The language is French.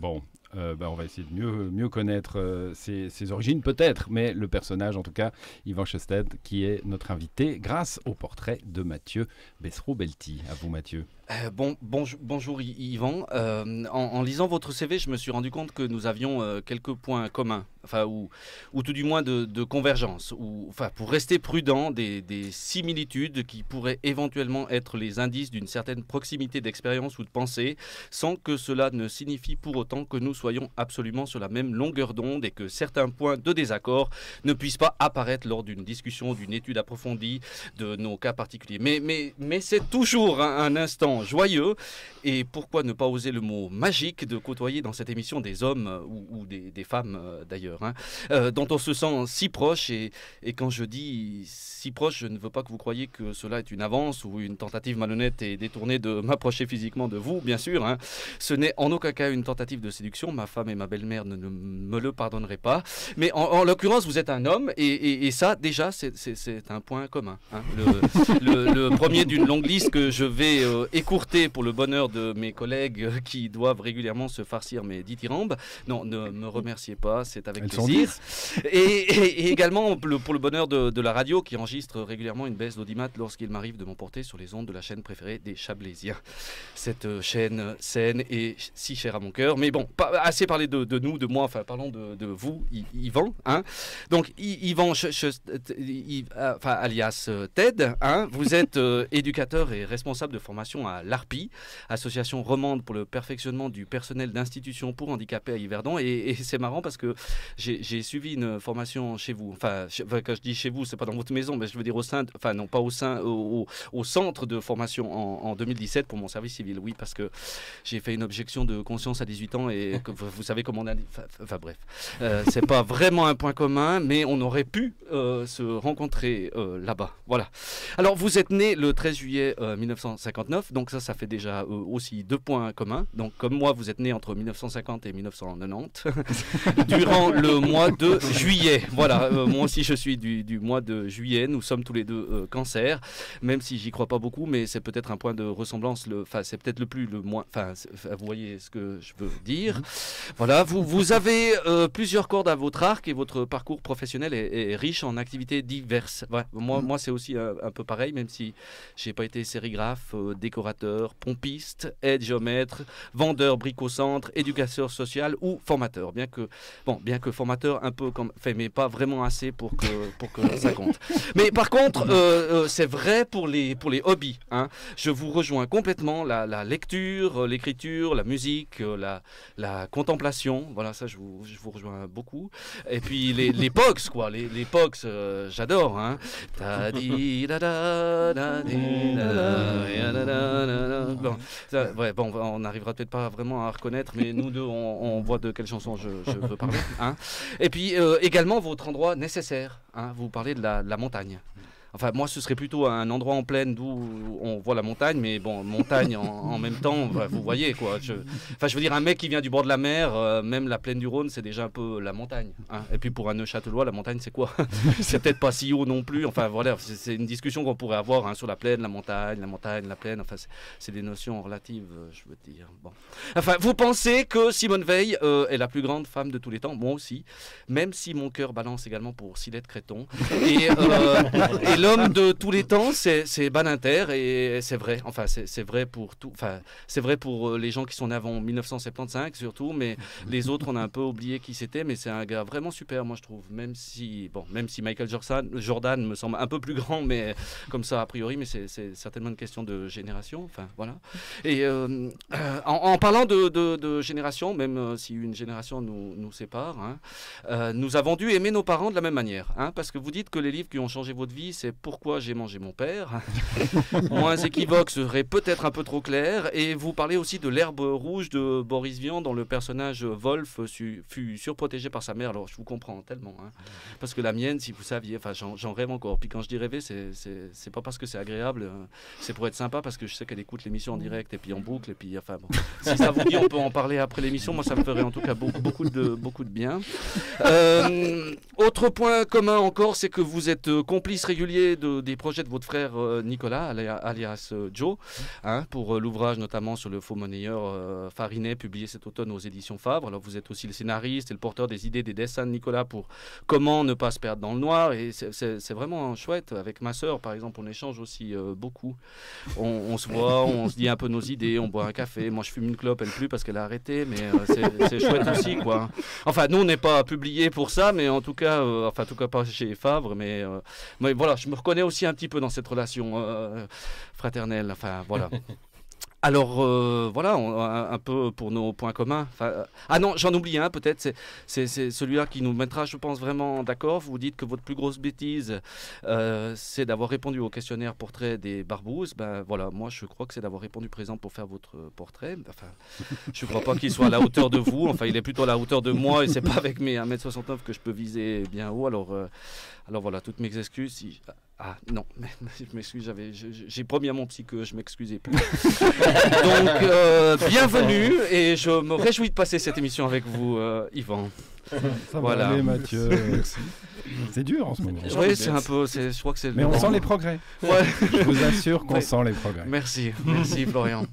Bon, on va essayer de mieux connaître ses origines, peut-être, mais le personnage, en tout cas, Yvan Chested, qui est notre invité grâce au portrait de Mathieu Bessereau-Belty. À vous, Mathieu. Bonjour Yvan. En lisant votre CV, je me suis rendu compte que nous avions quelques points communs, ou tout du moins de convergence, pour rester prudent, des similitudes qui pourraient éventuellement être les indices d'une certaine proximité d'expérience ou de pensée, sans que cela ne signifie pour autant que nous soyons absolument sur la même longueur d'onde et que certains points de désaccord ne puissent pas apparaître lors d'une discussion, d'une étude approfondie de nos cas particuliers. Mais c'est toujours un instant joyeux, et pourquoi ne pas oser le mot magique de côtoyer dans cette émission des hommes ou des femmes d'ailleurs, dont on se sent si proche, et quand je dis si proche, je ne veux pas que vous croyiez que cela est une avance ou une tentative malhonnête et détournée de m'approcher physiquement de vous, bien sûr. Ce n'est en aucun cas une tentative de séduction, ma femme et ma belle-mère ne me le pardonneraient pas, mais en l'occurrence vous êtes un homme, et ça déjà c'est un point commun, le premier d'une longue liste que je vais écourter pour le bonheur de mes collègues qui doivent régulièrement se farcir mes dithyrambes. Non, ne me remerciez pas, c'est avec plaisir. Et également pour le bonheur de la radio qui enregistre régulièrement une baisse d'audimat lorsqu'il m'arrive de m'emporter sur les ondes de la chaîne préférée des Chablaisiens. Cette chaîne saine et si chère à mon cœur. Mais bon, assez parlé de nous, de moi, parlons de vous, Yvan. Donc Yvan, alias Ted, vous êtes éducateur et responsable de formation à l'ARPI, association romande pour le perfectionnement du personnel d'institutions pour handicapés à Yverdon, et c'est marrant parce que j'ai suivi une formation chez vous, quand je dis chez vous, c'est pas dans votre maison, mais je veux dire au centre de formation en 2017 pour mon service civil, oui, parce que j'ai fait une objection de conscience à 18 ans, et que vous savez comment on a... bref, c'est pas vraiment un point commun, mais on aurait pu se rencontrer là-bas, voilà. Alors vous êtes né le 13 juillet 1959, donc ça fait déjà aussi deux points communs. Donc comme moi, vous êtes né entre 1950 et 1990, durant le mois de juillet. Voilà, moi aussi je suis du mois de juillet, nous sommes tous les deux cancer, même si j'y crois pas beaucoup, mais c'est peut-être un point de ressemblance, c'est peut-être le moins, vous voyez ce que je veux dire. Voilà, vous avez plusieurs cordes à votre arc, et votre parcours professionnel est riche en activités diverses. Voilà, moi c'est aussi un peu pareil, même si j'ai pas été sérigraphe, décorateur, pompiste, aide géomètre, vendeur bricocentre, éducateur social ou formateur. Bien que formateur un peu mais pas vraiment assez pour que ça compte. Mais par contre, c'est vrai pour les hobbies. Je vous rejoins complètement, la lecture, l'écriture, la musique, la contemplation. Voilà, ça je vous rejoins beaucoup. Et puis les pogs, quoi. Les pogs, j'adore. On n'arrivera peut-être pas vraiment à reconnaître, mais nous deux, on voit de quelle chanson je veux parler. Et puis également votre endroit nécessaire. Vous parlez de la montagne. Enfin, moi, ce serait plutôt un endroit en plaine d'où on voit la montagne, mais bon, montagne en même temps, vous voyez, quoi. Je veux dire, un mec qui vient du bord de la mer, même la plaine du Rhône, c'est déjà un peu la montagne. Et puis pour un Neuchâtelois, la montagne, c'est quoi? C'est peut-être pas si haut non plus. Enfin, voilà, c'est une discussion qu'on pourrait avoir sur la plaine, la montagne, la plaine. Enfin, c'est des notions relatives, je veux dire. Bon. Enfin, vous pensez que Simone Veil est la plus grande femme de tous les temps? Moi aussi, même si mon cœur balance également pour Silette Créton. Et l'homme de tous les temps, c'est Badinter, et c'est vrai. Enfin, c'est vrai pour tout. Enfin, c'est vrai pour les gens qui sont nés avant 1975 surtout, mais les autres, on a un peu oublié qui c'était. Mais c'est un gars vraiment super, moi je trouve. Même si Michael Jordan me semble un peu plus grand, mais comme ça a priori, mais c'est certainement une question de génération. Enfin, voilà. Et en parlant de génération, même si une génération nous sépare, nous avons dû aimer nos parents de la même manière, parce que vous dites que les livres qui ont changé votre vie, c'est Pourquoi j'ai mangé mon père. Moins équivoque serait peut-être un peu trop clair. Et vous parlez aussi de L'herbe rouge de Boris Vian, dont le personnage Wolf fut surprotégé par sa mère. Alors je vous comprends tellement, parce que la mienne, si vous saviez, enfin j'en rêve encore. Puis quand je dis rêver, c'est pas parce que c'est agréable, c'est pour être sympa, parce que je sais qu'elle écoute l'émission en direct et puis en boucle, et puis enfin bon. Si ça vous dit, on peut en parler après l'émission. Moi, ça me ferait en tout cas beaucoup de bien. Autre point commun encore, c'est que vous êtes complice régulier parliez des projets de votre frère Nicolas, alias Joe, hein, pour l'ouvrage notamment sur le faux monnayeur Farinet, publié cet automne aux éditions Fabre. Alors vous êtes aussi le scénariste et le porteur des idées, des dessins de Nicolas pour comment ne pas se perdre dans le noir. Et c'est vraiment chouette. Avec ma sœur, par exemple, on échange aussi beaucoup. On se voit, on se dit un peu nos idées, on boit un café. Moi, je fume une clope, elle plus parce qu'elle a arrêté, mais c'est chouette aussi, quoi. Enfin, nous, on n'est pas publié pour ça, mais en tout cas, en tout cas pas chez Fabre, mais voilà, je me reconnais aussi un petit peu dans cette relation fraternelle. Enfin, voilà. Alors voilà, un peu pour nos points communs. Ah non, j'en oublie un peut-être, c'est celui-là qui nous mettra, je pense, vraiment d'accord. Vous dites que votre plus grosse bêtise, c'est d'avoir répondu au questionnaire portrait des Barbouzes. Ben voilà, moi je crois que c'est d'avoir répondu présent pour faire votre portrait. Enfin, je ne crois pas qu'il soit à la hauteur de vous. Enfin, il est plutôt à la hauteur de moi et c'est pas avec mes 1m69 que je peux viser bien haut. Alors voilà, toutes mes excuses. Ah non, je m'excuse, j'ai promis à mon psy que je m'excusais plus. Donc, bienvenue et je me réjouis de passer cette émission avec vous, Yvan. Ça va aller, Mathieu. C'est dur en ce moment. Oui, c'est un peu, je crois que c'est... Mais on sent les progrès. Ouais. Je vous assure qu'on sent les progrès. Merci Florian.